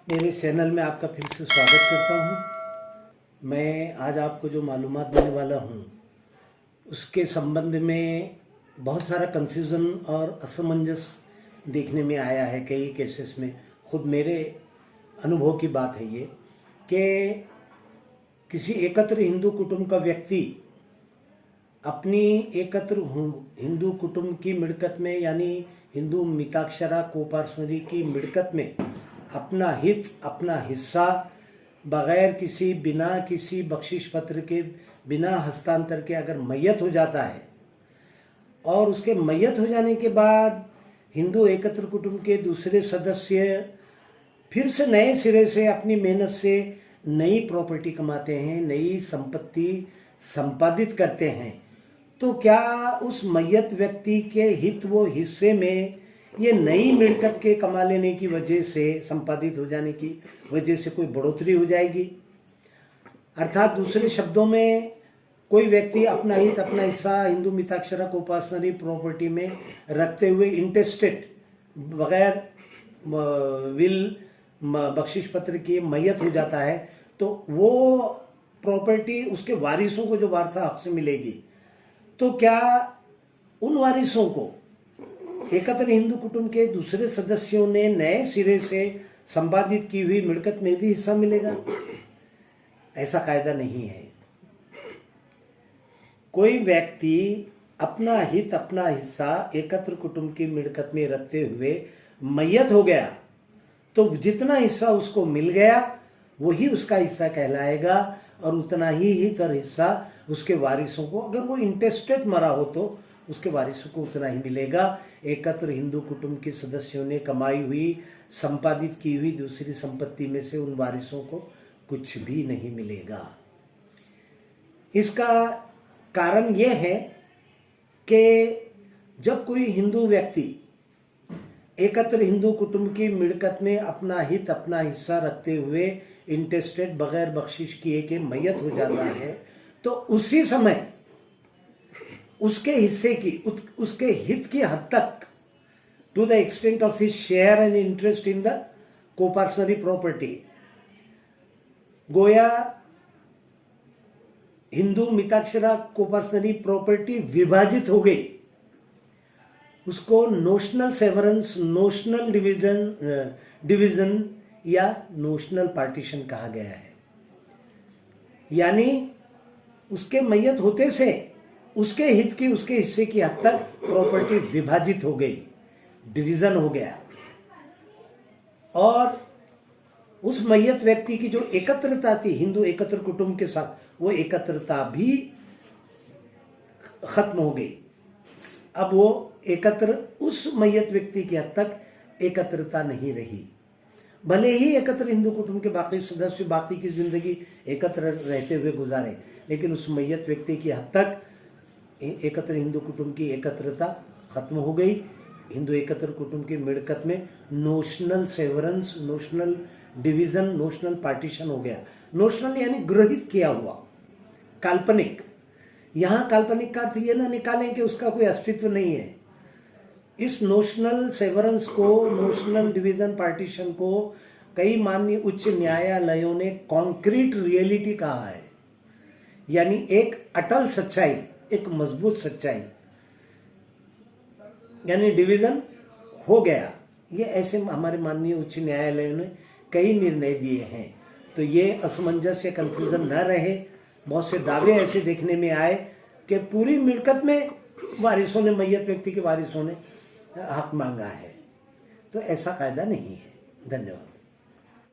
मेरे चैनल में आपका फिर से स्वागत करता हूँ। मैं आज आपको जो मालूमात देने वाला हूँ उसके संबंध में बहुत सारा कन्फ्यूज़न और असमंजस देखने में आया है कई केसेस में। खुद मेरे अनुभव की बात है ये कि किसी एकत्र हिंदू कुटुंब का व्यक्ति अपनी एकत्र हिंदू कुटुंब की मिलकत में यानी हिंदू मिताक्षरा कोपार्सनरी की मिलकत में अपना हित अपना हिस्सा बगैर बिना किसी बख्शिश पत्र के बिना हस्तांतर के अगर मैयत हो जाता है और उसके मैयत हो जाने के बाद हिंदू एकत्र कुटुंब के दूसरे सदस्य फिर से नए सिरे से अपनी मेहनत से नई प्रॉपर्टी कमाते हैं, नई संपत्ति संपादित करते हैं, तो क्या उस मैयत व्यक्ति के हित वो हिस्से में ये नई मिलकत के कमा लेने की वजह से संपादित हो जाने की वजह से कोई बढ़ोतरी हो जाएगी? अर्थात दूसरे शब्दों में कोई व्यक्ति अपना हित अपना हिस्सा हिंदू मिताक्षरा कोपार्सनरी प्रॉपर्टी में रखते हुए इंटेस्टेड बगैर विल बख्शिश पत्र की मैयत हो जाता है, तो वो प्रॉपर्टी उसके वारिसों को जो वारसा हक से मिलेगी, तो क्या उन वारिसों को एकत्र हिंदू कुटुंब के दूसरे सदस्यों ने नए सिरे से संपादित की हुई मिलकत में भी हिस्सा मिलेगा? ऐसा कायदा नहीं है। कोई व्यक्ति अपना हित अपना हिस्सा एकत्र कुटुंब की मिलकत में रखते हुए मैयत हो गया तो जितना हिस्सा उसको मिल गया वही उसका हिस्सा कहलाएगा और उतना ही हित और हिस्सा उसके वारिसों को, अगर वो इंटेस्टेड मरा हो तो उसके वारिसों को उतना ही मिलेगा। एकत्र हिंदू कुटुंब के सदस्यों ने कमाई हुई संपादित की हुई दूसरी संपत्ति में से उन वारिसों को कुछ भी नहीं मिलेगा। इसका कारण यह है कि जब कोई हिंदू व्यक्ति एकत्र हिंदू कुटुंब की मिलकत में अपना हित अपना हिस्सा रखते हुए इंटेस्टेड बगैर बख्शिश किए के मैयत हो जाता है, तो उसी समय उसके हिस्से की उसके हित की हद तक to the extent of his share and interest in the coparcenary property, गोया हिंदू मिताक्षरा कोपार्सनरी प्रॉपर्टी विभाजित हो गई। उसको नोशनल सेवरेंस, नोशनल डिवीजन या नोशनल पार्टीशन कहा गया है। यानी उसके मैयत होते से उसके हित की उसके हिस्से की हद तक प्रॉपर्टी विभाजित हो गई, डिवीजन हो गया, और उस मैयत व्यक्ति की जो एकत्रता थी हिंदू एकत्र कुटुंब के साथ, वो एकत्रता भी खत्म हो गई। अब वो एकत्र उस मैयत व्यक्ति की हद तक एकत्रता नहीं रही। भले ही एकत्र हिंदू कुटुंब के बाकी सदस्य बाकी की जिंदगी एकत्र रहते हुए गुजारे, लेकिन उस मैयत व्यक्ति की हद तक एकत्र हिंदू कुटुंब की एकत्रता खत्म हो गई। हिंदू एकत्र कुटुंब की मिलकत में notional severance, notional division, notional partition हो गया। नोशनल यानी ग्रहित किया हुआ, काल्पनिक। यहाँ काल्पनिक का अर्थ ये ना निकालें कि उसका कोई अस्तित्व नहीं है। इस नोशनल सेवरेंस को, नोशनल डिवीजन पार्टीशन को कई माननीय उच्च न्यायालयों ने कॉन्क्रीट रियलिटी कहा है, यानी एक अटल सच्चाई, एक मजबूत सच्चाई, यानी डिवीजन हो गया। ये ऐसे हमारे माननीय उच्च न्यायालयों ने कई निर्णय दिए हैं। तो ये असमंजस या कंफ्यूजन न रहे। बहुत से दावे ऐसे देखने में आए कि पूरी मिलकत में वारिसों ने, मैयत व्यक्ति के वारिसों ने हक मांगा है, तो ऐसा कायदा नहीं है। धन्यवाद।